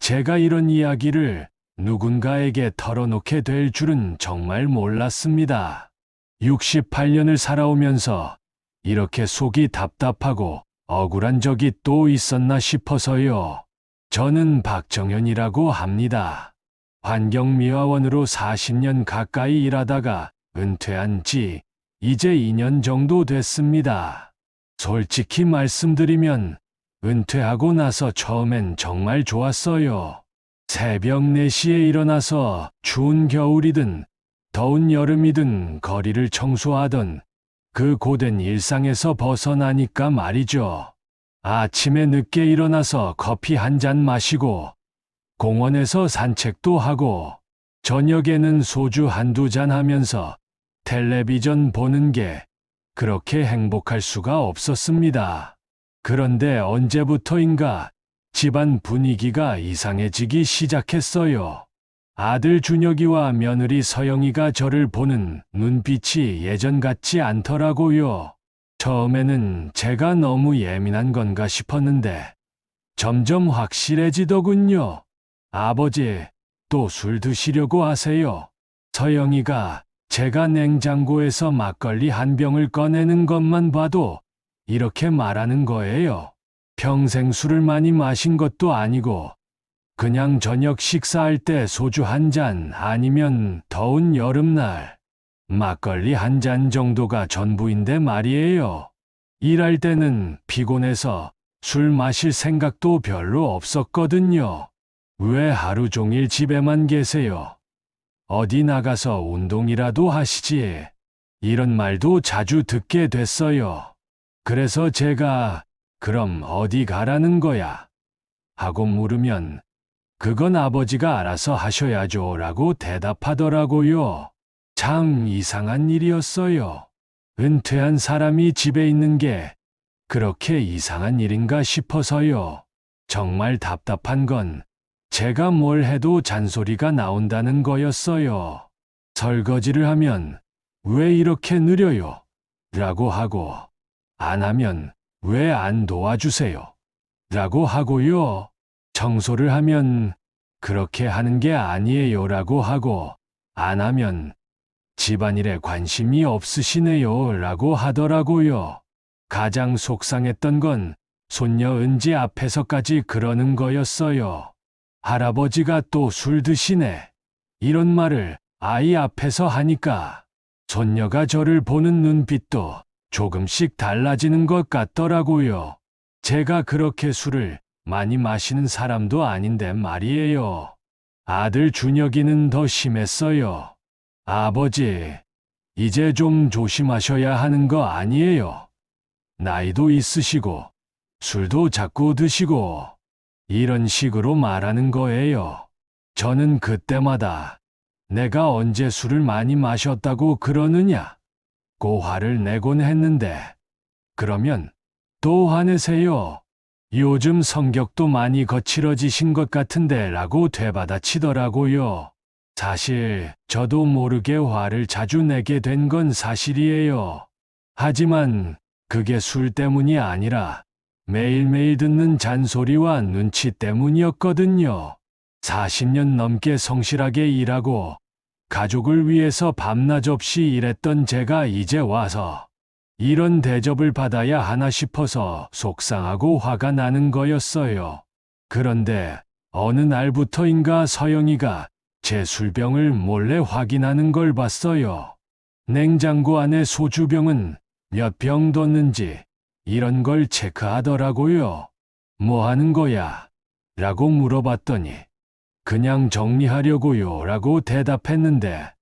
제가 이런 이야기를 누군가에게 털어놓게 될 줄은 정말 몰랐습니다. 68년을 살아오면서 이렇게 속이 답답하고 억울한 적이 또 있었나 싶어서요. 저는 박정현이라고 합니다. 환경미화원으로 40년 가까이 일하다가 은퇴한 지 이제 2년 정도 됐습니다. 솔직히 말씀드리면 은퇴하고 나서 처음엔 정말 좋았어요. 새벽 4시에 일어나서 추운 겨울이든 더운 여름이든 거리를 청소하던 그 고된 일상에서 벗어나니까 말이죠. 아침에 늦게 일어나서 커피 한 잔 마시고 공원에서 산책도 하고 저녁에는 소주 한두 잔 하면서 텔레비전 보는 게 그렇게 행복할 수가 없었습니다. 그런데 언제부터인가 집안 분위기가 이상해지기 시작했어요. 아들 준혁이와 며느리 서영이가 저를 보는 눈빛이 예전 같지 않더라고요. 처음에는 제가 너무 예민한 건가 싶었는데 점점 확실해지더군요. 아버지, 또 술 드시려고 하세요? 서영이가 제가 냉장고에서 막걸리 한 병을 꺼내는 것만 봐도 이렇게 말하는 거예요. 평생 술을 많이 마신 것도 아니고 그냥 저녁 식사할 때 소주 한 잔 아니면 더운 여름날 막걸리 한 잔 정도가 전부인데 말이에요. 일할 때는 피곤해서 술 마실 생각도 별로 없었거든요. 왜 하루 종일 집에만 계세요? 어디 나가서 운동이라도 하시지. 이런 말도 자주 듣게 됐어요. 그래서 제가 그럼 어디 가라는 거야? 하고 물으면 그건 아버지가 알아서 하셔야죠 라고 대답하더라고요. 참 이상한 일이었어요. 은퇴한 사람이 집에 있는 게 그렇게 이상한 일인가 싶어서요. 정말 답답한 건 제가 뭘 해도 잔소리가 나온다는 거였어요. 설거지를 하면 왜 이렇게 느려요? 라고 하고 안 하면 왜 안 도와주세요? 라고 하고요. 청소를 하면 그렇게 하는 게 아니에요 라고 하고 안 하면 집안일에 관심이 없으시네요 라고 하더라고요. 가장 속상했던 건 손녀 은지 앞에서까지 그러는 거였어요. 할아버지가 또 술 드시네. 이런 말을 아이 앞에서 하니까 손녀가 저를 보는 눈빛도 조금씩 달라지는 것 같더라고요. 제가 그렇게 술을 많이 마시는 사람도 아닌데 말이에요. 아들 준혁이는 더 심했어요. 아버지, 이제 좀 조심하셔야 하는 거 아니에요? 나이도 있으시고 술도 자꾸 드시고 이런 식으로 말하는 거예요. 저는 그때마다 내가 언제 술을 많이 마셨다고 그러느냐? 고 화를 내곤 했는데 그러면 또 화내세요. 요즘 성격도 많이 거칠어지신 것 같은데 라고 되받아치더라고요. 사실 저도 모르게 화를 자주 내게 된 건 사실이에요. 하지만 그게 술 때문이 아니라 매일매일 듣는 잔소리와 눈치 때문이었거든요. 40년 넘게 성실하게 일하고 가족을 위해서 밤낮 없이 일했던 제가 이제 와서 이런 대접을 받아야 하나 싶어서 속상하고 화가 나는 거였어요. 그런데 어느 날부터인가 서영이가 제 술병을 몰래 확인하는 걸 봤어요. 냉장고 안에 소주병은 몇 병 뒀는지 이런 걸 체크하더라고요. 뭐 하는 거야? 라고 물어봤더니 그냥 정리하려고요 라고 대답했는데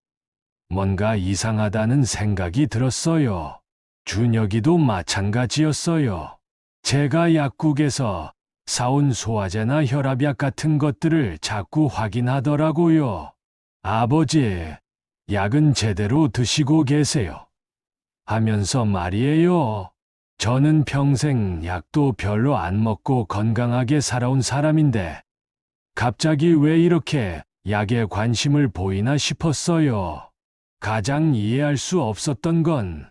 뭔가 이상하다는 생각이 들었어요. 준혁이도 마찬가지였어요. 제가 약국에서 사온 소화제나 혈압약 같은 것들을 자꾸 확인하더라고요. 아버지, 약은 제대로 드시고 계세요? 하면서 말이에요. 저는 평생 약도 별로 안 먹고 건강하게 살아온 사람인데 갑자기 왜 이렇게 약에 관심을 보이나 싶었어요. 가장 이해할 수 없었던 건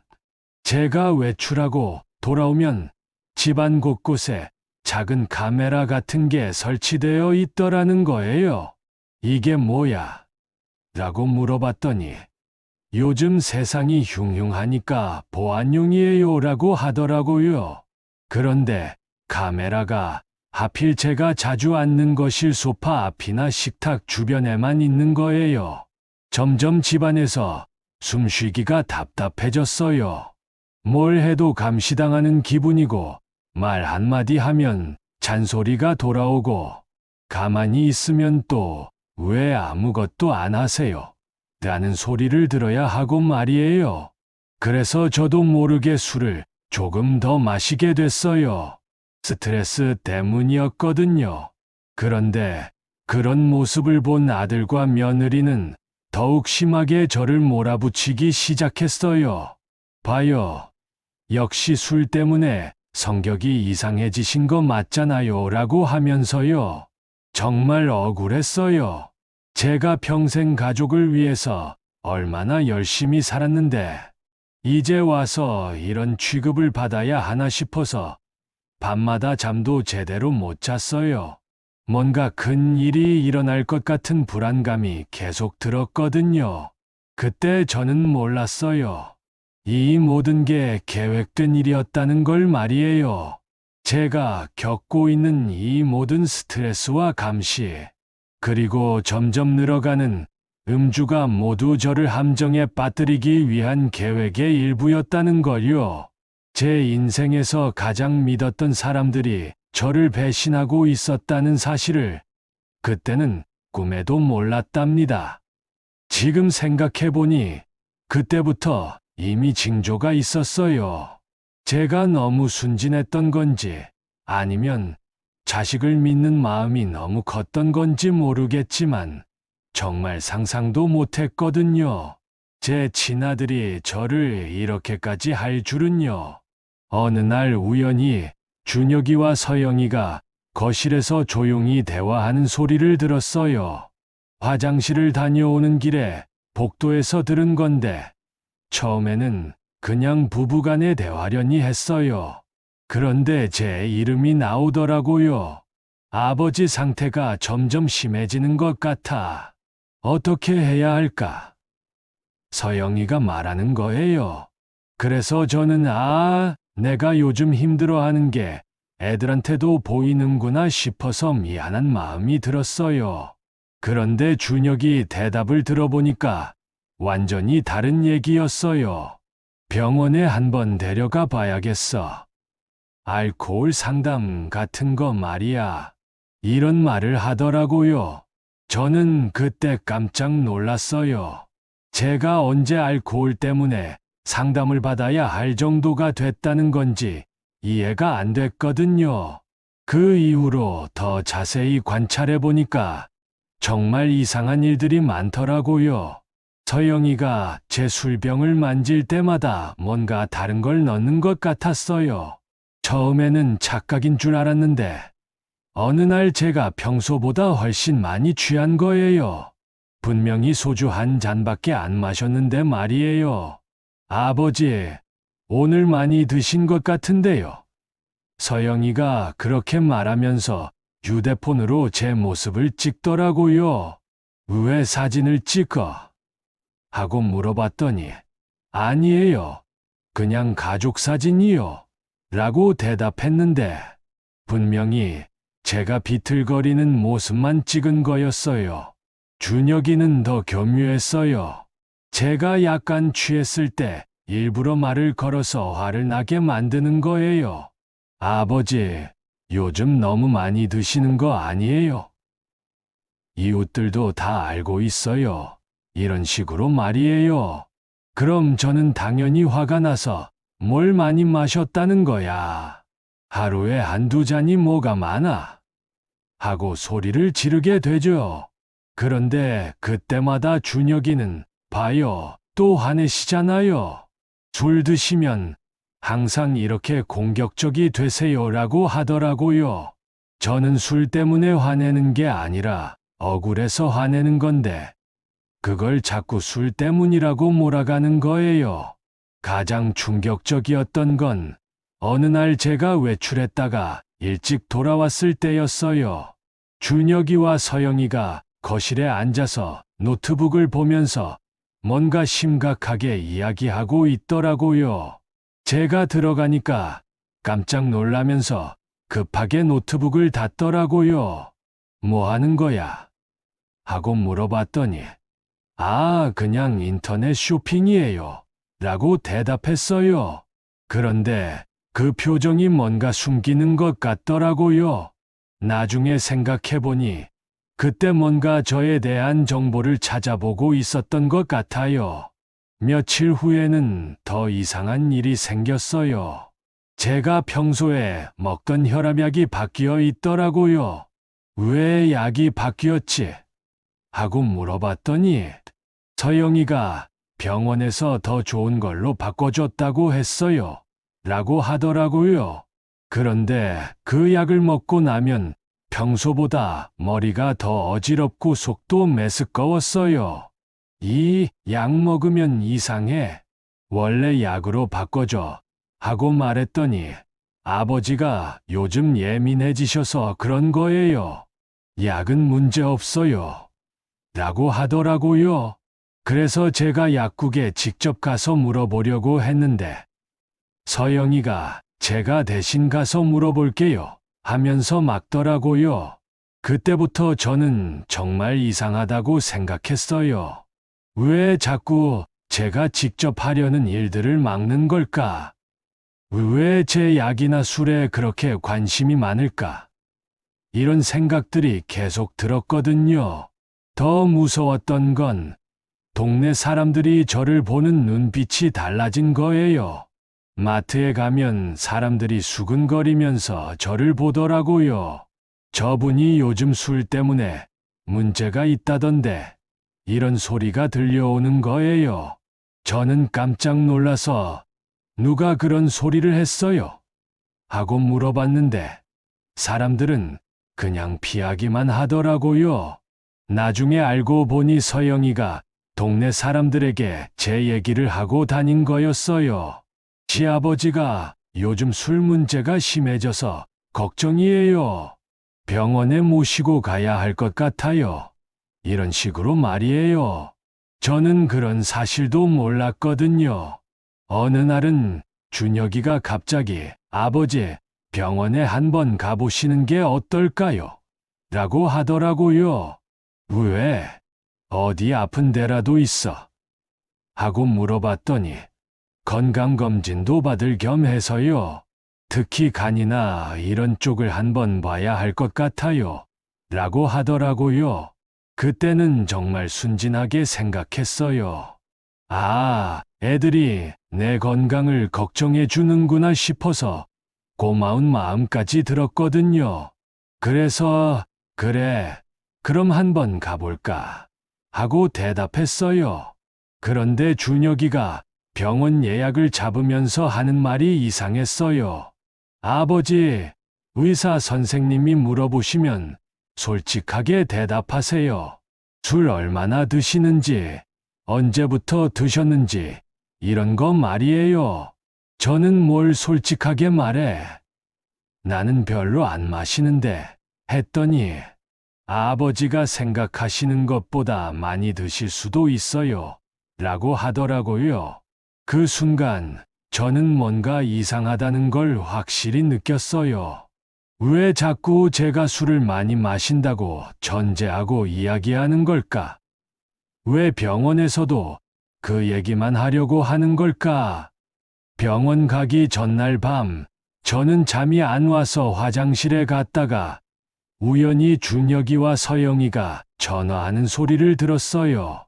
제가 외출하고 돌아오면 집안 곳곳에 작은 카메라 같은 게 설치되어 있더라는 거예요. 이게 뭐야? 라고 물어봤더니 요즘 세상이 흉흉하니까 보안용이에요 라고 하더라고요. 그런데 카메라가 하필 제가 자주 앉는 거실 소파 앞이나 식탁 주변에만 있는 거예요. 점점 집안에서 숨쉬기가 답답해졌어요. 뭘 해도 감시당하는 기분이고 말 한마디 하면 잔소리가 돌아오고 가만히 있으면 또 왜 아무것도 안 하세요? 라는 소리를 들어야 하고 말이에요. 그래서 저도 모르게 술을 조금 더 마시게 됐어요. 스트레스 때문이었거든요. 그런데 그런 모습을 본 아들과 며느리는 더욱 심하게 저를 몰아붙이기 시작했어요. 봐요. 역시 술 때문에 성격이 이상해지신 거 맞잖아요. 라고 하면서요. 정말 억울했어요. 제가 평생 가족을 위해서 얼마나 열심히 살았는데 이제 와서 이런 취급을 받아야 하나 싶어서 밤마다 잠도 제대로 못 잤어요. 뭔가 큰 일이 일어날 것 같은 불안감이 계속 들었거든요. 그때 저는 몰랐어요. 이 모든 게 계획된 일이었다는 걸 말이에요. 제가 겪고 있는 이 모든 스트레스와 감시, 그리고 점점 늘어가는 음주가 모두 저를 함정에 빠뜨리기 위한 계획의 일부였다는 걸요. 제 인생에서 가장 믿었던 사람들이 저를 배신하고 있었다는 사실을 그때는 꿈에도 몰랐답니다. 지금 생각해보니 그때부터 이미 징조가 있었어요. 제가 너무 순진했던 건지 아니면 자식을 믿는 마음이 너무 컸던 건지 모르겠지만 정말 상상도 못했거든요. 제 친아들이 저를 이렇게까지 할 줄은요. 어느 날 우연히 준혁이와 서영이가 거실에서 조용히 대화하는 소리를 들었어요. 화장실을 다녀오는 길에 복도에서 들은 건데 처음에는 그냥 부부간의 대화려니 했어요. 그런데 제 이름이 나오더라고요. 아버지 상태가 점점 심해지는 것 같아. 어떻게 해야 할까? 서영이가 말하는 거예요. 그래서 저는 내가 요즘 힘들어하는 게 애들한테도 보이는구나 싶어서 미안한 마음이 들었어요. 그런데 준혁이 대답을 들어보니까 완전히 다른 얘기였어요. 병원에 한번 데려가 봐야겠어. 알코올 상담 같은 거 말이야. 이런 말을 하더라고요. 저는 그때 깜짝 놀랐어요. 제가 언제 알코올 때문에 상담을 받아야 할 정도가 됐다는 건지 이해가 안 됐거든요. 그 이후로 더 자세히 관찰해 보니까 정말 이상한 일들이 많더라고요. 서영이가 제 술병을 만질 때마다 뭔가 다른 걸 넣는 것 같았어요. 처음에는 착각인 줄 알았는데 어느 날 제가 평소보다 훨씬 많이 취한 거예요. 분명히 소주 한 잔밖에 안 마셨는데 말이에요. 아버지, 오늘 많이 드신 것 같은데요. 서영이가 그렇게 말하면서 휴대폰으로 제 모습을 찍더라고요. 왜 사진을 찍어? 하고 물어봤더니 아니에요. 그냥 가족 사진이요. 라고 대답했는데 분명히 제가 비틀거리는 모습만 찍은 거였어요. 준혁이는 더 교묘했어요. 제가 약간 취했을 때 일부러 말을 걸어서 화를 나게 만드는 거예요. 아버지, 요즘 너무 많이 드시는 거 아니에요? 이웃들도 다 알고 있어요. 이런 식으로 말이에요. 그럼 저는 당연히 화가 나서 뭘 많이 마셨다는 거야. 하루에 한두 잔이 뭐가 많아. 하고 소리를 지르게 되죠. 그런데 그때마다 준혁이는 봐요. 또 화내시잖아요. 술 드시면 항상 이렇게 공격적이 되세요라고 하더라고요. 저는 술 때문에 화내는 게 아니라 억울해서 화내는 건데 그걸 자꾸 술 때문이라고 몰아가는 거예요. 가장 충격적이었던 건 어느 날 제가 외출했다가 일찍 돌아왔을 때였어요. 준혁이와 서영이가 거실에 앉아서 노트북을 보면서 뭔가 심각하게 이야기하고 있더라고요. 제가 들어가니까 깜짝 놀라면서 급하게 노트북을 닫더라고요. 뭐 하는 거야? 하고 물어봤더니, 아, 그냥 인터넷 쇼핑이에요. 라고 대답했어요. 그런데 그 표정이 뭔가 숨기는 것 같더라고요. 나중에 생각해보니 그때 뭔가 저에 대한 정보를 찾아보고 있었던 것 같아요. 며칠 후에는 더 이상한 일이 생겼어요. 제가 평소에 먹던 혈압약이 바뀌어 있더라고요. 왜 약이 바뀌었지? 하고 물어봤더니 서영이가 병원에서 더 좋은 걸로 바꿔줬다고 했어요. 라고 하더라고요. 그런데 그 약을 먹고 나면 평소보다 머리가 더 어지럽고 속도 메스꺼웠어요. 이 약 먹으면 이상해. 원래 약으로 바꿔줘. 하고 말했더니 아버지가 요즘 예민해지셔서 그런 거예요. 약은 문제 없어요. 라고 하더라고요. 그래서 제가 약국에 직접 가서 물어보려고 했는데 서영이가 제가 대신 가서 물어볼게요 하면서 막더라고요. 그때부터 저는 정말 이상하다고 생각했어요. 왜 자꾸 제가 직접 하려는 일들을 막는 걸까? 왜 제 약이나 술에 그렇게 관심이 많을까? 이런 생각들이 계속 들었거든요. 더 무서웠던 건 동네 사람들이 저를 보는 눈빛이 달라진 거예요. 마트에 가면 사람들이 수근거리면서 저를 보더라고요. 저분이 요즘 술 때문에 문제가 있다던데 이런 소리가 들려오는 거예요. 저는 깜짝 놀라서 누가 그런 소리를 했어요? 하고 물어봤는데 사람들은 그냥 피하기만 하더라고요. 나중에 알고 보니 서영이가 동네 사람들에게 제 얘기를 하고 다닌 거였어요. 시아버지가 요즘 술 문제가 심해져서 걱정이에요. 병원에 모시고 가야 할 것 같아요. 이런 식으로 말이에요. 저는 그런 사실도 몰랐거든요. 어느 날은 준혁이가 갑자기 아버지 병원에 한번 가보시는 게 어떨까요? 라고 하더라고요. 왜? 어디 아픈 데라도 있어? 하고 물어봤더니 건강검진도 받을 겸 해서요. 특히 간이나 이런 쪽을 한번 봐야 할 것 같아요. 라고 하더라고요. 그때는 정말 순진하게 생각했어요. 아, 애들이 내 건강을 걱정해 주는구나 싶어서 고마운 마음까지 들었거든요. 그래서, 그래, 그럼 한번 가볼까? 하고 대답했어요. 그런데 준혁이가 병원 예약을 잡으면서 하는 말이 이상했어요. 아버지, 의사 선생님이 물어보시면 솔직하게 대답하세요. 술 얼마나 드시는지, 언제부터 드셨는지, 이런 거 말이에요. 저는 뭘 솔직하게 말해. 나는 별로 안 마시는데, 했더니, 아버지가 생각하시는 것보다 많이 드실 수도 있어요. 라고 하더라고요. 그 순간 저는 뭔가 이상하다는 걸 확실히 느꼈어요. 왜 자꾸 제가 술을 많이 마신다고 전제하고 이야기하는 걸까? 왜 병원에서도 그 얘기만 하려고 하는 걸까? 병원 가기 전날 밤, 저는 잠이 안 와서 화장실에 갔다가 우연히 준혁이와 서영이가 전화하는 소리를 들었어요.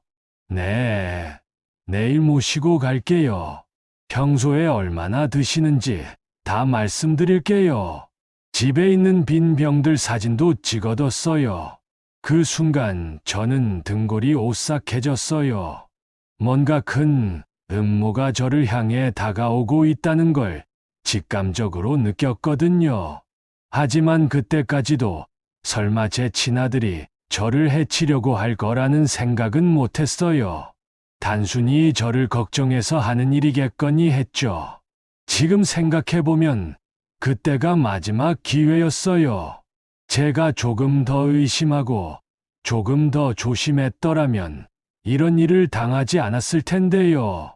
네, 내일 모시고 갈게요. 평소에 얼마나 드시는지 다 말씀드릴게요. 집에 있는 빈 병들 사진도 찍어뒀어요. 그 순간 저는 등골이 오싹해졌어요. 뭔가 큰 음모가 저를 향해 다가오고 있다는 걸 직감적으로 느꼈거든요. 하지만 그때까지도 설마 제 친아들이 저를 해치려고 할 거라는 생각은 못했어요. 단순히 저를 걱정해서 하는 일이겠거니 했죠. 지금 생각해보면 그때가 마지막 기회였어요. 제가 조금 더 의심하고 조금 더 조심했더라면 이런 일을 당하지 않았을 텐데요.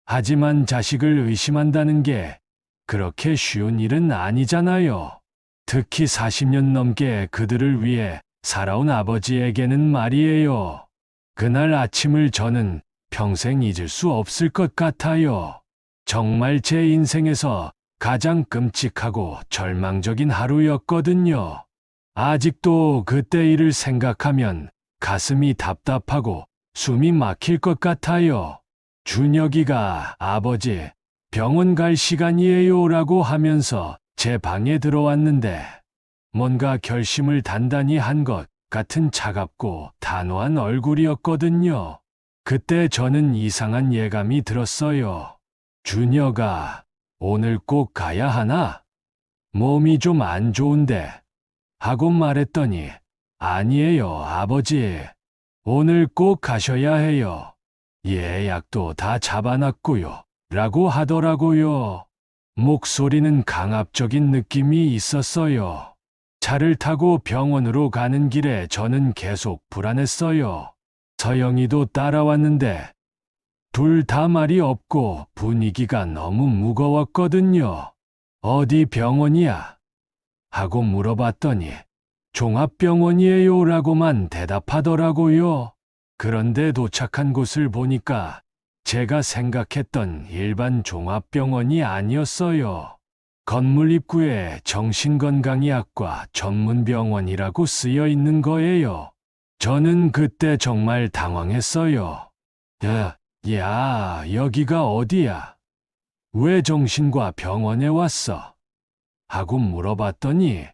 하지만 자식을 의심한다는 게 그렇게 쉬운 일은 아니잖아요. 특히 40년 넘게 그들을 위해 살아온 아버지에게는 말이에요. 그날 아침을 저는 평생 잊을 수 없을 것 같아요. 정말 제 인생에서 가장 끔찍하고 절망적인 하루였거든요. 아직도 그때 일을 생각하면 가슴이 답답하고 숨이 막힐 것 같아요. 준혁이가 아버지, 병원 갈 시간이에요 라고 하면서 제 방에 들어왔는데 뭔가 결심을 단단히 한 것 같은 차갑고 단호한 얼굴이었거든요. 그때 저는 이상한 예감이 들었어요. 준혁아, 오늘 꼭 가야 하나? 몸이 좀 안 좋은데. 하고 말했더니 아니에요, 아버지. 오늘 꼭 가셔야 해요. 예약도 다 잡아놨고요. 라고 하더라고요. 목소리는 강압적인 느낌이 있었어요. 차를 타고 병원으로 가는 길에 저는 계속 불안했어요. 서영이도 따라왔는데 둘 다 말이 없고 분위기가 너무 무거웠거든요. 어디 병원이야? 하고 물어봤더니 종합병원이에요 라고만 대답하더라고요. 그런데 도착한 곳을 보니까 제가 생각했던 일반 종합병원이 아니었어요. 건물 입구에 정신건강의학과 전문병원이라고 쓰여 있는 거예요. 저는 그때 정말 당황했어요. 야, 여기가 어디야? 왜 정신과 병원에 왔어? 하고 물어봤더니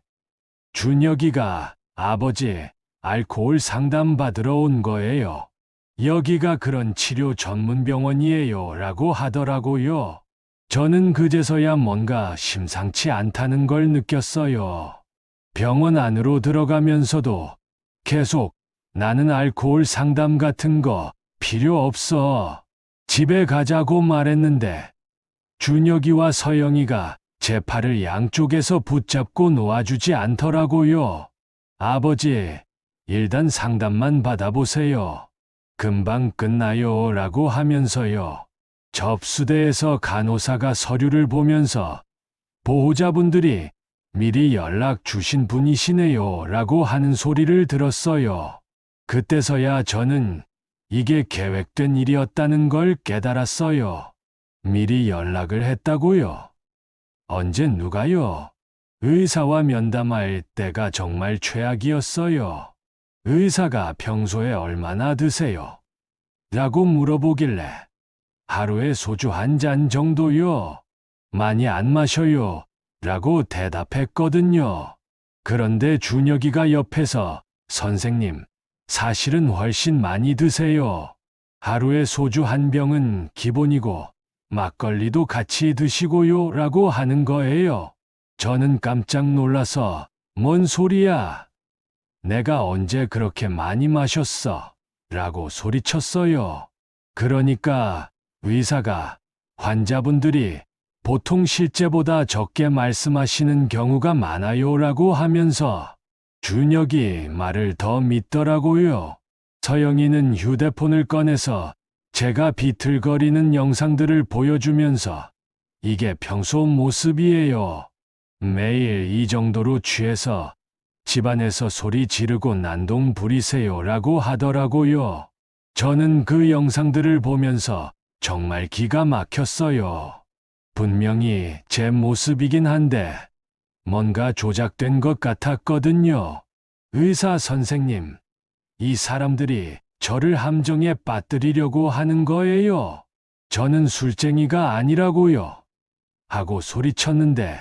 준혁이가 아버지, 알코올 상담 받으러 온 거예요. 여기가 그런 치료 전문병원이에요 라고 하더라고요. 저는 그제서야 뭔가 심상치 않다는 걸 느꼈어요. 병원 안으로 들어가면서도 계속 나는 알코올 상담 같은 거 필요 없어. 집에 가자고 말했는데 준혁이와 서영이가 제 팔을 양쪽에서 붙잡고 놓아주지 않더라고요. 아버지, 일단 상담만 받아보세요. 금방 끝나요 라고 하면서요. 접수대에서 간호사가 서류를 보면서 보호자분들이 미리 연락 주신 분이시네요 라고 하는 소리를 들었어요. 그때서야 저는 이게 계획된 일이었다는 걸 깨달았어요. 미리 연락을 했다고요? 언제 누가요? 의사와 면담할 때가 정말 최악이었어요. 의사가 평소에 얼마나 드세요? 라고 물어보길래 하루에 소주 한 잔 정도요. 많이 안 마셔요. 라고 대답했거든요. 그런데 준혁이가 옆에서 선생님, 사실은 훨씬 많이 드세요. 하루에 소주 한 병은 기본이고 막걸리도 같이 드시고요. 라고 하는 거예요. 저는 깜짝 놀라서 뭔 소리야? 내가 언제 그렇게 많이 마셨어? 라고 소리쳤어요. 그러니까 의사가 환자분들이 보통 실제보다 적게 말씀하시는 경우가 많아요 라고 하면서 준혁이 말을 더 믿더라고요. 서영이는 휴대폰을 꺼내서 제가 비틀거리는 영상들을 보여주면서 이게 평소 모습이에요. 매일 이 정도로 취해서 집안에서 소리 지르고 난동 부리세요 라고 하더라고요. 저는 그 영상들을 보면서 정말 기가 막혔어요. 분명히 제 모습이긴 한데 뭔가 조작된 것 같았거든요. 의사 선생님, 이 사람들이 저를 함정에 빠뜨리려고 하는 거예요. 저는 술쟁이가 아니라고요. 하고 소리쳤는데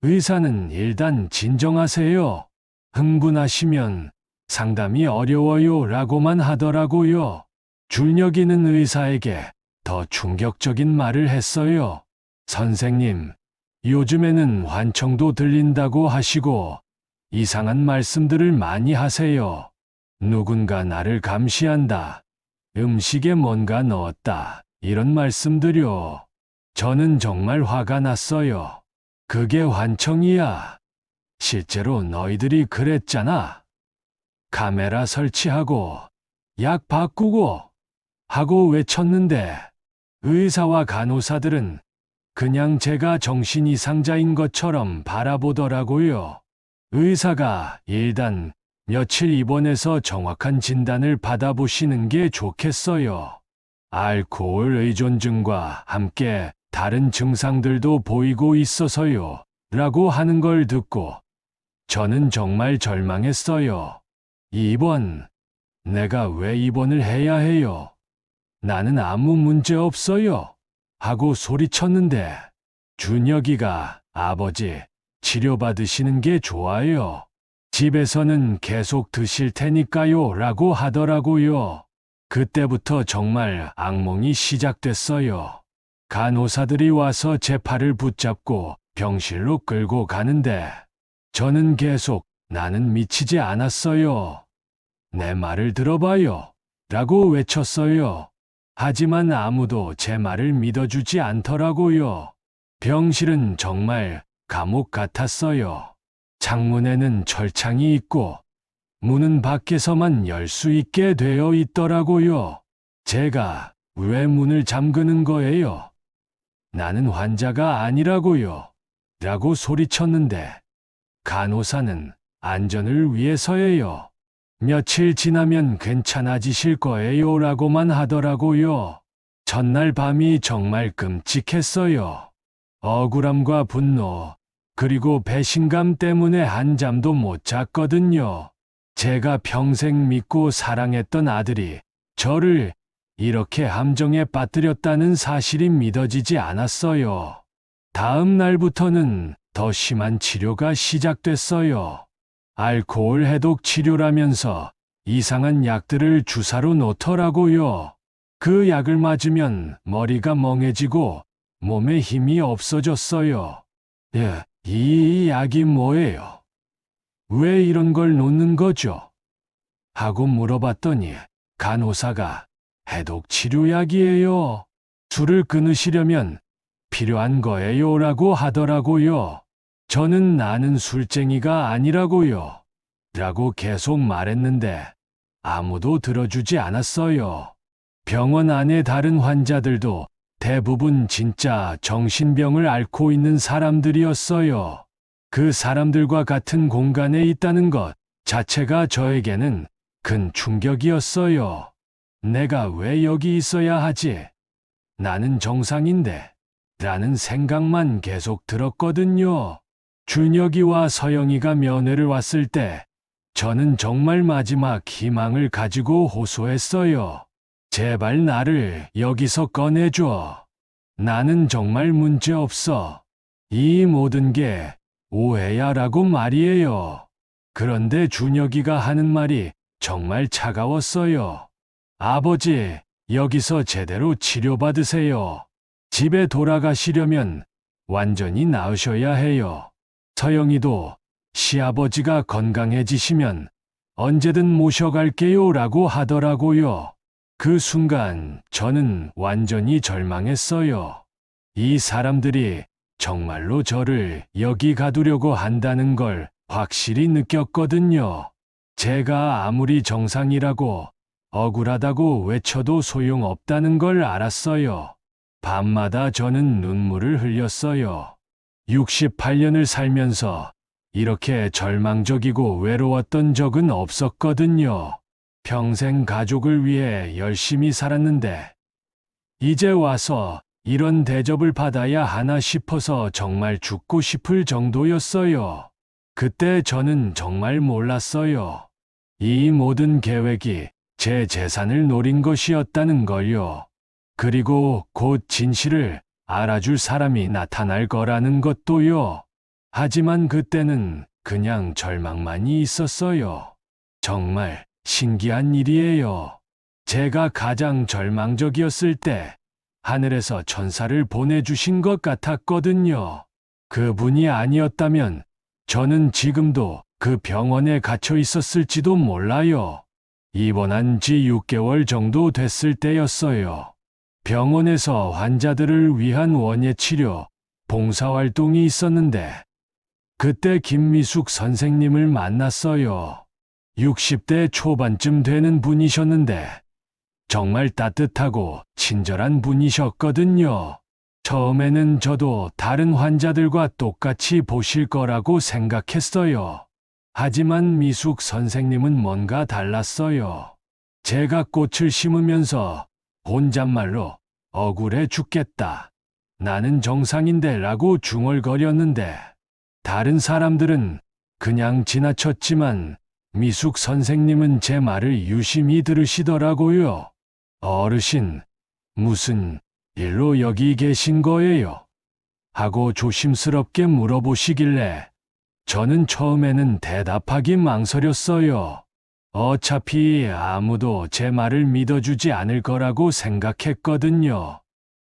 의사는 일단 진정하세요. 흥분하시면 상담이 어려워요 라고만 하더라고요. 준혁이는 의사에게 더 충격적인 말을 했어요. 선생님, 요즘에는 환청도 들린다고 하시고 이상한 말씀들을 많이 하세요. 누군가 나를 감시한다. 음식에 뭔가 넣었다. 이런 말씀들요. 저는 정말 화가 났어요. 그게 환청이야. 실제로 너희들이 그랬잖아. 카메라 설치하고, 약 바꾸고, 하고 외쳤는데, 의사와 간호사들은 그냥 제가 정신 이상자인 것처럼 바라보더라고요. 의사가 일단 며칠 입원해서 정확한 진단을 받아보시는 게 좋겠어요. 알코올 의존증과 함께 다른 증상들도 보이고 있어서요. 라고 하는 걸 듣고 저는 정말 절망했어요. 입원? 내가 왜 입원을 해야 해요? 나는 아무 문제 없어요. 하고 소리쳤는데 준혁이가 아버지 치료받으시는 게 좋아요. 집에서는 계속 드실 테니까요. 라고 하더라고요. 그때부터 정말 악몽이 시작됐어요. 간호사들이 와서 제 팔을 붙잡고 병실로 끌고 가는데 저는 계속 나는 미치지 않았어요. 내 말을 들어봐요. 라고 외쳤어요. 하지만 아무도 제 말을 믿어주지 않더라고요. 병실은 정말 감옥 같았어요. 창문에는 철창이 있고 문은 밖에서만 열 수 있게 되어 있더라고요. 제가 왜 문을 잠그는 거예요? 나는 환자가 아니라고요. 라고 소리쳤는데 간호사는 안전을 위해서예요. 며칠 지나면 괜찮아지실 거예요. 라고만 하더라고요. 전날 밤이 정말 끔찍했어요. 억울함과 분노, 그리고 배신감 때문에 한잠도 못 잤거든요. 제가 평생 믿고 사랑했던 아들이 저를 이렇게 함정에 빠뜨렸다는 사실이 믿어지지 않았어요. 다음 날부터는 더 심한 치료가 시작됐어요. 알코올 해독 치료라면서 이상한 약들을 주사로 놓더라고요. 그 약을 맞으면 머리가 멍해지고 몸에 힘이 없어졌어요. 이 약이 뭐예요? 왜 이런 걸 놓는 거죠? 하고 물어봤더니 간호사가 해독 치료약이에요. 술을 끊으시려면 필요한 거예요. 라고 하더라고요. 저는 나는 술쟁이가 아니라고요. 라고 계속 말했는데 아무도 들어주지 않았어요. 병원 안의 다른 환자들도 대부분 진짜 정신병을 앓고 있는 사람들이었어요. 그 사람들과 같은 공간에 있다는 것 자체가 저에게는 큰 충격이었어요. 내가 왜 여기 있어야 하지? 나는 정상인데. 라는 생각만 계속 들었거든요. 준혁이와 서영이가 면회를 왔을 때 저는 정말 마지막 희망을 가지고 호소했어요. 제발 나를 여기서 꺼내줘. 나는 정말 문제 없어. 이 모든 게 오해야. 라고 말이에요. 그런데 준혁이가 하는 말이 정말 차가웠어요. 아버지, 여기서 제대로 치료받으세요. 집에 돌아가시려면 완전히 나으셔야 해요. 서영이도 시아버지가 건강해지시면 언제든 모셔갈게요. 라고 하더라고요. 그 순간 저는 완전히 절망했어요. 이 사람들이 정말로 저를 여기 가두려고 한다는 걸 확실히 느꼈거든요. 제가 아무리 정상이라고 억울하다고 외쳐도 소용없다는 걸 알았어요. 밤마다 저는 눈물을 흘렸어요. 68년을 살면서 이렇게 절망적이고 외로웠던 적은 없었거든요. 평생 가족을 위해 열심히 살았는데 이제 와서 이런 대접을 받아야 하나 싶어서 정말 죽고 싶을 정도였어요. 그때 저는 정말 몰랐어요. 이 모든 계획이 제 재산을 노린 것이었다는 걸요. 그리고 곧 진실을 알아줄 사람이 나타날 거라는 것도요. 하지만 그때는 그냥 절망만이 있었어요. 정말 신기한 일이에요. 제가 가장 절망적이었을 때 하늘에서 천사를 보내주신 것 같았거든요. 그분이 아니었다면 저는 지금도 그 병원에 갇혀 있었을지도 몰라요. 입원한 지 6개월 정도 됐을 때였어요. 병원에서 환자들을 위한 원예 치료, 봉사활동이 있었는데 그때 김미숙 선생님을 만났어요. 60대 초반쯤 되는 분이셨는데 정말 따뜻하고 친절한 분이셨거든요. 처음에는 저도 다른 환자들과 똑같이 보실 거라고 생각했어요. 하지만 미숙 선생님은 뭔가 달랐어요. 제가 꽃을 심으면서 혼잣말로 억울해 죽겠다. 나는 정상인데 라고 중얼거렸는데 다른 사람들은 그냥 지나쳤지만 미숙 선생님은 제 말을 유심히 들으시더라고요. 어르신, 무슨 일로 여기 계신 거예요? 하고 조심스럽게 물어보시길래 저는 처음에는 대답하기 망설였어요. 어차피 아무도 제 말을 믿어주지 않을 거라고 생각했거든요.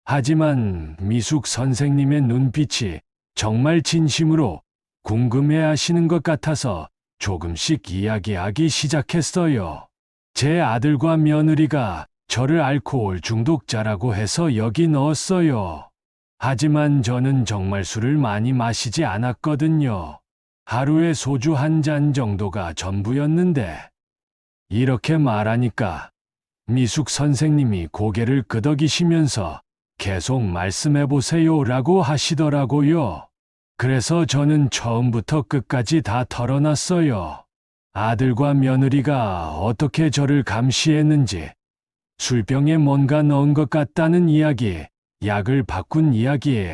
하지만 미숙 선생님의 눈빛이 정말 진심으로 궁금해 하시는 것 같아서 조금씩 이야기하기 시작했어요. 제 아들과 며느리가 저를 알코올 중독자라고 해서 여기 넣었어요. 하지만 저는 정말 술을 많이 마시지 않았거든요. 하루에 소주 한 잔 정도가 전부였는데 이렇게 말하니까 미숙 선생님이 고개를 끄덕이시면서 계속 말씀해보세요 라고 하시더라고요. 그래서 저는 처음부터 끝까지 다 털어놨어요. 아들과 며느리가 어떻게 저를 감시했는지, 술병에 뭔가 넣은 것 같다는 이야기, 약을 바꾼 이야기,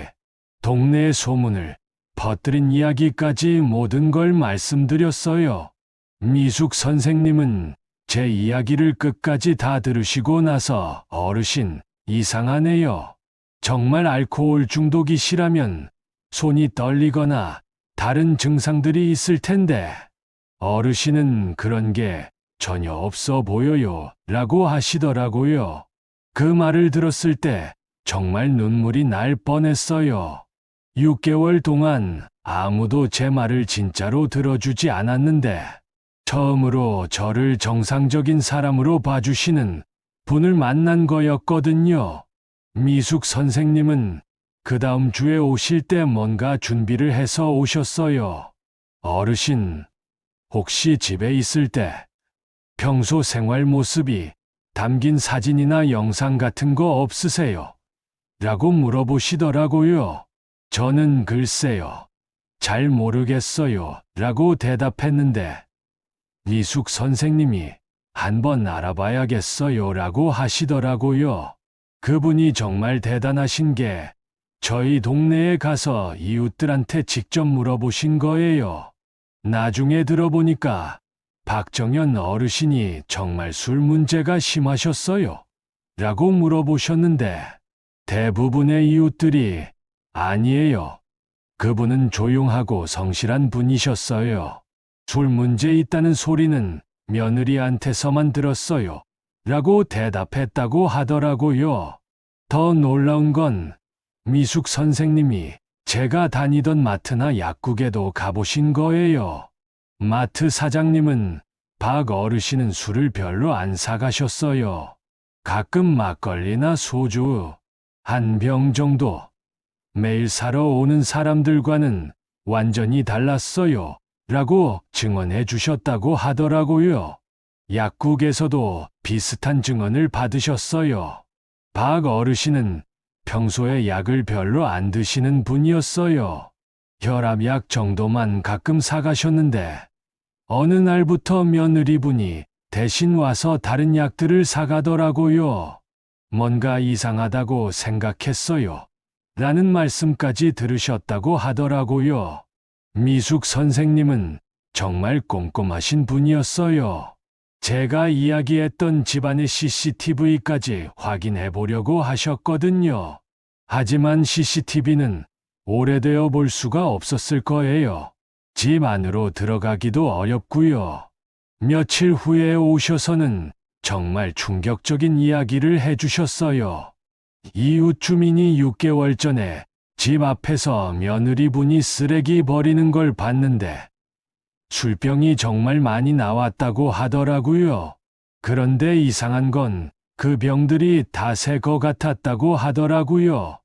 동네의 소문을 퍼뜨린 이야기까지 모든 걸 말씀드렸어요. 미숙 선생님은 제 이야기를 끝까지 다 들으시고 나서 어르신, 이상하네요. 정말 알코올 중독이시라면 손이 떨리거나 다른 증상들이 있을 텐데 어르신은 그런 게 전혀 없어 보여요 라고 하시더라고요. 그 말을 들었을 때 정말 눈물이 날 뻔했어요. 6개월 동안 아무도 제 말을 진짜로 들어주지 않았는데 처음으로 저를 정상적인 사람으로 봐주시는 분을 만난 거였거든요. 미숙 선생님은 그 다음 주에 오실 때 뭔가 준비를 해서 오셨어요. 어르신, 혹시 집에 있을 때 평소 생활 모습이 담긴 사진이나 영상 같은 거 없으세요? 라고 물어보시더라고요. 저는 글쎄요, 잘 모르겠어요 라고 대답했는데 미숙 선생님이 한번 알아봐야겠어요 라고 하시더라고요. 그분이 정말 대단하신 게 저희 동네에 가서 이웃들한테 직접 물어보신 거예요. 나중에 들어보니까 박정현 어르신이 정말 술 문제가 심하셨어요? 라고 물어보셨는데 대부분의 이웃들이 아니에요. 그분은 조용하고 성실한 분이셨어요. 술 문제 있다는 소리는 며느리한테서만 들었어요. 라고 대답했다고 하더라고요. 더 놀라운 건 미숙 선생님이 제가 다니던 마트나 약국에도 가보신 거예요. 마트 사장님은 박 어르신은 술을 별로 안 사가셨어요. 가끔 막걸리나 소주 한 병 정도. 매일 사러 오는 사람들과는 완전히 달랐어요. 라고 증언해 주셨다고 하더라고요. 약국에서도 비슷한 증언을 받으셨어요. 박 어르신은 평소에 약을 별로 안 드시는 분이었어요. 혈압약 정도만 가끔 사가셨는데 어느 날부터 며느리분이 대신 와서 다른 약들을 사가더라고요. 뭔가 이상하다고 생각했어요. 라는 말씀까지 들으셨다고 하더라고요. 미숙 선생님은 정말 꼼꼼하신 분이었어요. 제가 이야기했던 집안의 CCTV까지 확인해 보려고 하셨거든요. 하지만 CCTV는 오래되어 볼 수가 없었을 거예요. 집 안으로 들어가기도 어렵고요. 며칠 후에 오셔서는 정말 충격적인 이야기를 해주셨어요. 이웃 주민이 6개월 전에 집 앞에서 며느리분이 쓰레기 버리는 걸 봤는데 술병이 정말 많이 나왔다고 하더라고요. 그런데 이상한 건 그 병들이 다 새 거 같았다고 하더라고요.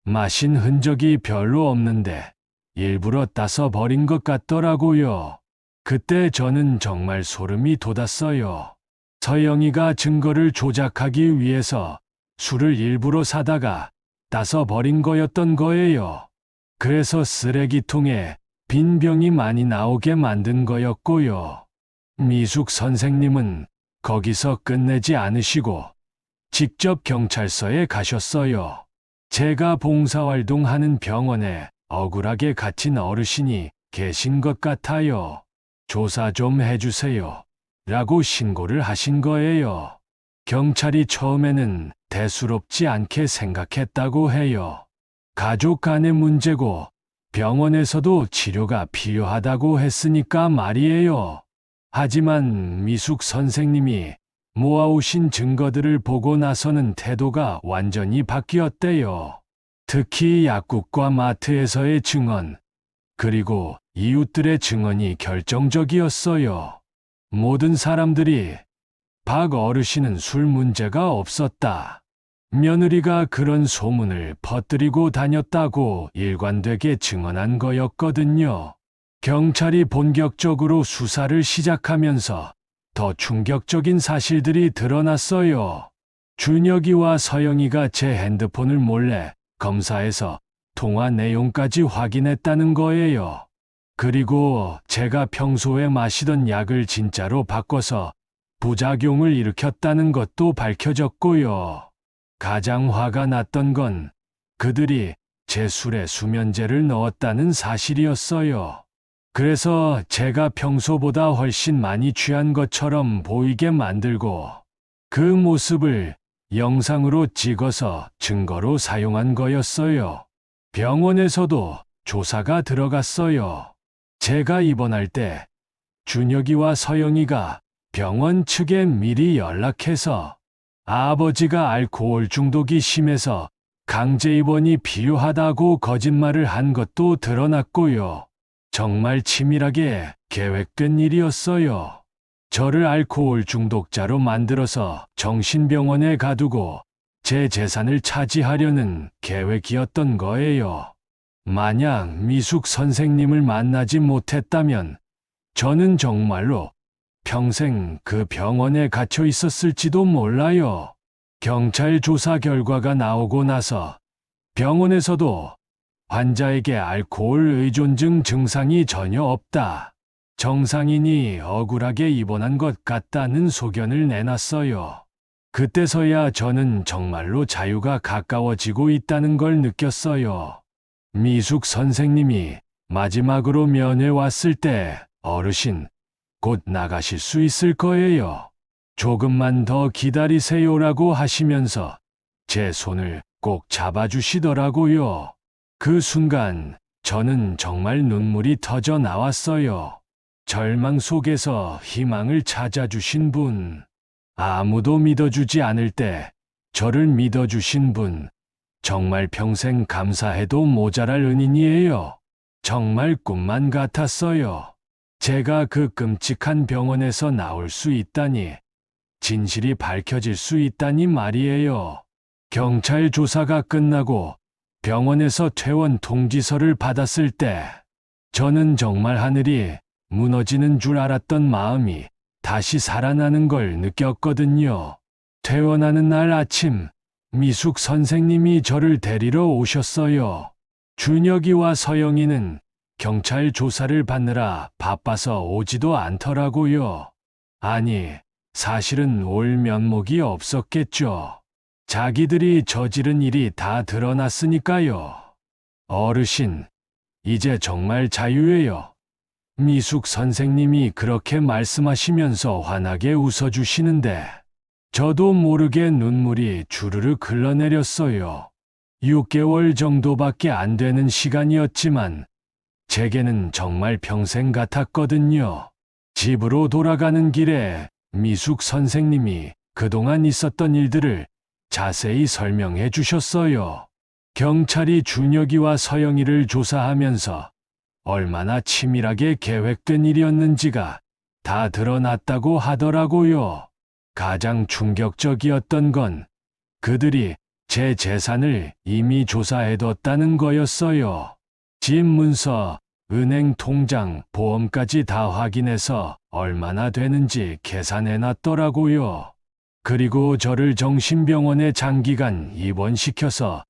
마신 흔적이 별로 없는데 일부러 따서 버린 것 같더라고요. 그때 저는 정말 소름이 돋았어요. 서영이가 증거를 조작하기 위해서 술을 일부러 사다가 따서 버린 거였던 거예요. 그래서 쓰레기통에 빈 병이 많이 나오게 만든 거였고요. 미숙 선생님은 거기서 끝내지 않으시고 직접 경찰서에 가셨어요. 제가 봉사활동하는 병원에 억울하게 갇힌 어르신이 계신 것 같아요. 조사 좀 해주세요. 라고 신고를 하신 거예요. 경찰이 처음에는 대수롭지 않게 생각했다고 해요. 가족 간의 문제고 병원에서도 치료가 필요하다고 했으니까 말이에요. 하지만 미숙 선생님이 모아오신 증거들을 보고 나서는 태도가 완전히 바뀌었대요. 특히 약국과 마트에서의 증언, 그리고 이웃들의 증언이 결정적이었어요. 모든 사람들이 박 어르신은 술 문제가 없었다. 며느리가 그런 소문을 퍼뜨리고 다녔다고 일관되게 증언한 거였거든요. 경찰이 본격적으로 수사를 시작하면서 더 충격적인 사실들이 드러났어요. 준혁이와 서영이가 제 핸드폰을 몰래 검사해서 통화 내용까지 확인했다는 거예요. 그리고 제가 평소에 마시던 약을 진짜로 바꿔서 부작용을 일으켰다는 것도 밝혀졌고요. 가장 화가 났던 건 그들이 제 술에 수면제를 넣었다는 사실이었어요. 그래서 제가 평소보다 훨씬 많이 취한 것처럼 보이게 만들고 그 모습을 영상으로 찍어서 증거로 사용한 거였어요. 병원에서도 조사가 들어갔어요. 제가 입원할 때 준혁이와 서영이가 병원 측에 미리 연락해서 아버지가 알코올 중독이 심해서 강제 입원이 필요하다고 거짓말을 한 것도 드러났고요. 정말 치밀하게 계획된 일이었어요. 저를 알코올 중독자로 만들어서 정신병원에 가두고 제 재산을 차지하려는 계획이었던 거예요. 만약 미숙 선생님을 만나지 못했다면 저는 정말로 평생 그 병원에 갇혀 있었을지도 몰라요. 경찰 조사 결과가 나오고 나서 병원에서도 환자에게 알코올 의존증 증상이 전혀 없다. 정상인이 억울하게 입원한 것 같다는 소견을 내놨어요. 그때서야 저는 정말로 자유가 가까워지고 있다는 걸 느꼈어요. 미숙 선생님이 마지막으로 면회 왔을 때 어르신, 곧 나가실 수 있을 거예요. 조금만 더 기다리세요라고 하시면서 제 손을 꼭 잡아주시더라고요. 그 순간 저는 정말 눈물이 터져 나왔어요. 절망 속에서 희망을 찾아주신 분, 아무도 믿어주지 않을 때 저를 믿어주신 분, 정말 평생 감사해도 모자랄 은인이에요. 정말 꿈만 같았어요. 제가 그 끔찍한 병원에서 나올 수 있다니, 진실이 밝혀질 수 있다니 말이에요. 경찰 조사가 끝나고 병원에서 퇴원 통지서를 받았을 때 저는 정말 하늘이 무너지는 줄 알았던 마음이 다시 살아나는 걸 느꼈거든요. 퇴원하는 날 아침, 미숙 선생님이 저를 데리러 오셨어요. 준혁이와 서영이는 경찰 조사를 받느라 바빠서 오지도 않더라고요. 아니, 사실은 올 면목이 없었겠죠. 자기들이 저지른 일이 다 드러났으니까요. 어르신, 이제 정말 자유예요. 미숙 선생님이 그렇게 말씀하시면서 환하게 웃어주시는데 저도 모르게 눈물이 주르륵 흘러내렸어요. 6개월 정도밖에 안 되는 시간이었지만 제게는 정말 평생 같았거든요. 집으로 돌아가는 길에 미숙 선생님이 그동안 있었던 일들을 자세히 설명해 주셨어요. 경찰이 준혁이와 서영이를 조사하면서 얼마나 치밀하게 계획된 일이었는지가 다 드러났다고 하더라고요. 가장 충격적이었던 건 그들이 제 재산을 이미 조사해뒀다는 거였어요. 집 문서, 은행 통장, 보험까지 다 확인해서 얼마나 되는지 계산해놨더라고요. 그리고 저를 정신병원에 장기간 입원시켜서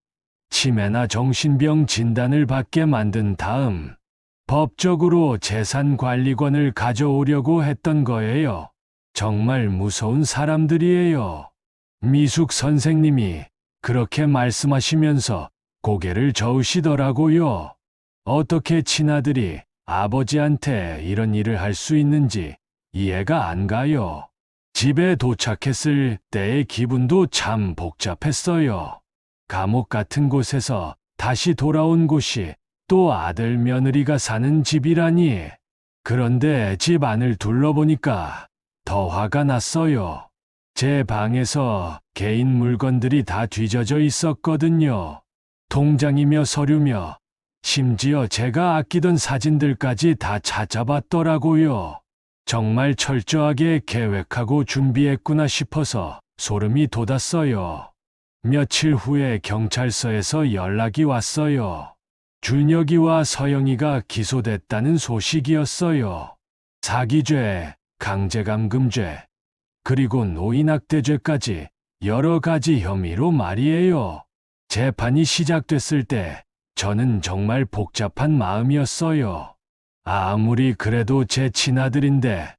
치매나 정신병 진단을 받게 만든 다음 법적으로 재산관리권을 가져오려고 했던 거예요. 정말 무서운 사람들이에요. 미숙 선생님이 그렇게 말씀하시면서 고개를 저으시더라고요. 어떻게 친아들이 아버지한테 이런 일을 할 수 있는지 이해가 안 가요. 집에 도착했을 때의 기분도 참 복잡했어요. 감옥 같은 곳에서 다시 돌아온 곳이 또 아들 며느리가 사는 집이라니. 그런데 집 안을 둘러보니까 더 화가 났어요. 제 방에서 개인 물건들이 다 뒤져져 있었거든요. 통장이며 서류며 심지어 제가 아끼던 사진들까지 다 찾아봤더라고요. 정말 철저하게 계획하고 준비했구나 싶어서 소름이 돋았어요. 며칠 후에 경찰서에서 연락이 왔어요. 준혁이와 서영이가 기소됐다는 소식이었어요. 사기죄, 강제감금죄, 그리고 노인학대죄까지 여러 가지 혐의로 말이에요. 재판이 시작됐을 때 저는 정말 복잡한 마음이었어요. 아무리 그래도 제 친아들인데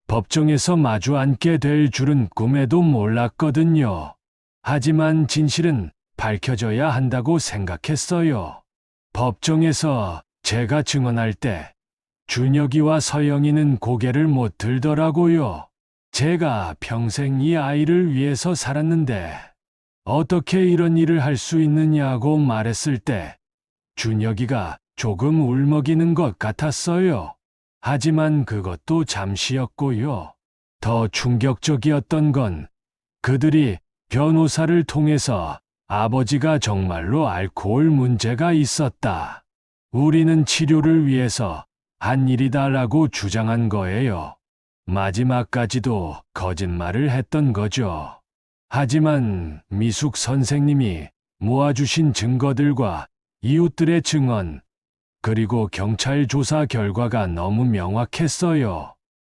법정에서 마주 앉게 될 줄은 꿈에도 몰랐거든요. 하지만 진실은 밝혀져야 한다고 생각했어요. 법정에서 제가 증언할 때 준혁이와 서영이는 고개를 못 들더라고요. 제가 평생 이 아이를 위해서 살았는데 어떻게 이런 일을 할 수 있느냐고 말했을 때 준혁이가 조금 울먹이는 것 같았어요. 하지만 그것도 잠시였고요. 더 충격적이었던 건 그들이 변호사를 통해서 아버지가 정말로 알코올 문제가 있었다. 우리는 치료를 위해서 한 일이다라고 주장한 거예요. 마지막까지도 거짓말을 했던 거죠. 하지만 미숙 선생님이 모아주신 증거들과 이웃들의 증언, 그리고 경찰 조사 결과가 너무 명확했어요.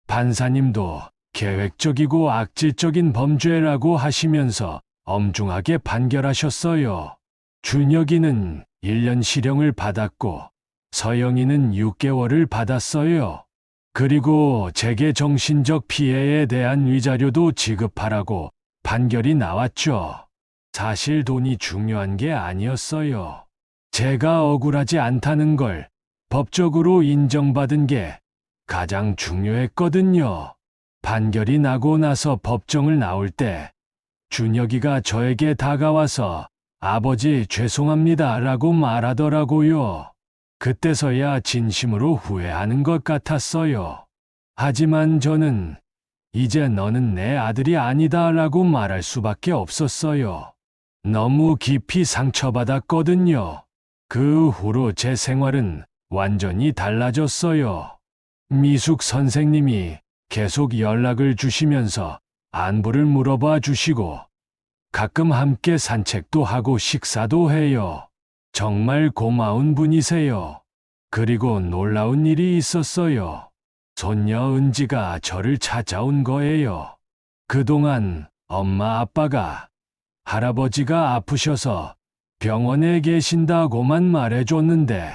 판사님도 계획적이고 악질적인 범죄라고 하시면서 엄중하게 판결하셨어요. 준혁이는 1년 실형을 받았고 서영이는 6개월을 받았어요. 그리고 제게 정신적 피해에 대한 위자료도 지급하라고 판결이 나왔죠. 사실 돈이 중요한 게 아니었어요. 제가 억울하지 않다는 걸 법적으로 인정받은 게 가장 중요했거든요. 판결이 나고 나서 법정을 나올 때 준혁이가 저에게 다가와서 아버지 죄송합니다 라고 말하더라고요. 그때서야 진심으로 후회하는 것 같았어요. 하지만 저는 이제 너는 내 아들이 아니다 라고 말할 수밖에 없었어요. 너무 깊이 상처받았거든요. 그 후로 제 생활은 완전히 달라졌어요. 미숙 선생님이 계속 연락을 주시면서 안부를 물어봐 주시고 가끔 함께 산책도 하고 식사도 해요. 정말 고마운 분이세요. 그리고 놀라운 일이 있었어요. 손녀 은지가 저를 찾아온 거예요. 그동안 엄마 아빠가 할아버지가 아프셔서 병원에 계신다고만 말해줬는데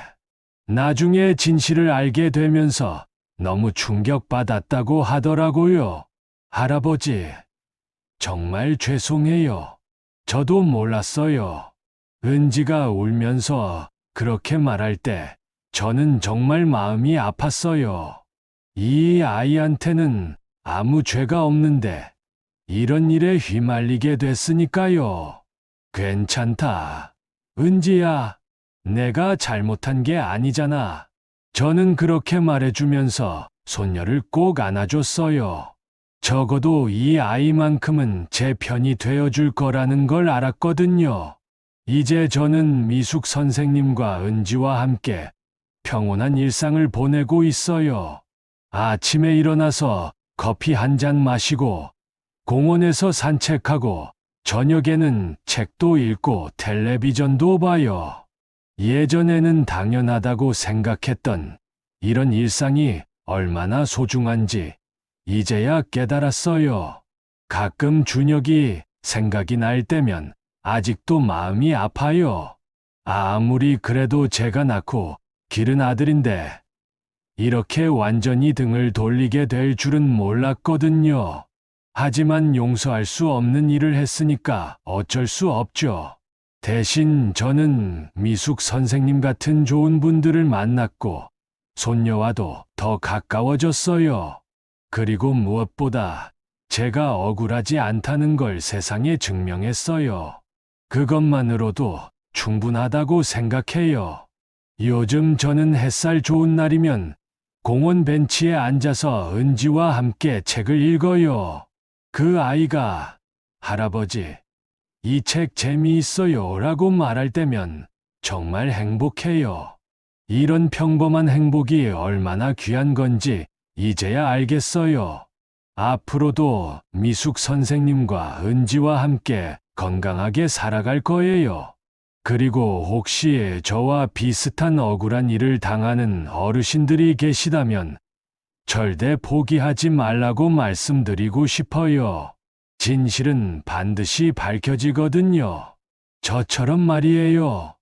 나중에 진실을 알게 되면서 너무 충격받았다고 하더라고요. 할아버지, 정말 죄송해요. 저도 몰랐어요. 은지가 울면서 그렇게 말할 때 저는 정말 마음이 아팠어요. 이 아이한테는 아무 죄가 없는데 이런 일에 휘말리게 됐으니까요. 괜찮다. 은지야, 내가 잘못한 게 아니잖아. 저는 그렇게 말해주면서 손녀를 꼭 안아줬어요. 적어도 이 아이만큼은 제 편이 되어줄 거라는 걸 알았거든요. 이제 저는 미숙 선생님과 은지와 함께 평온한 일상을 보내고 있어요. 아침에 일어나서 커피 한 잔 마시고 공원에서 산책하고 저녁에는 책도 읽고 텔레비전도 봐요. 예전에는 당연하다고 생각했던 이런 일상이 얼마나 소중한지 이제야 깨달았어요. 가끔 준혁이 생각이 날 때면 아직도 마음이 아파요. 아무리 그래도 제가 낳고 기른 아들인데 이렇게 완전히 등을 돌리게 될 줄은 몰랐거든요. 하지만 용서할 수 없는 일을 했으니까 어쩔 수 없죠. 대신 저는 미숙 선생님 같은 좋은 분들을 만났고 손녀와도 더 가까워졌어요. 그리고 무엇보다 제가 억울하지 않다는 걸 세상에 증명했어요. 그것만으로도 충분하다고 생각해요. 요즘 저는 햇살 좋은 날이면 공원 벤치에 앉아서 은지와 함께 책을 읽어요. 그 아이가 할아버지, 이 책 재미있어요 라고 말할 때면 정말 행복해요. 이런 평범한 행복이 얼마나 귀한 건지 이제야 알겠어요. 앞으로도 미숙 선생님과 은지와 함께 건강하게 살아갈 거예요. 그리고 혹시 저와 비슷한 억울한 일을 당하는 어르신들이 계시다면 절대 포기하지 말라고 말씀드리고 싶어요. 진실은 반드시 밝혀지거든요. 저처럼 말이에요.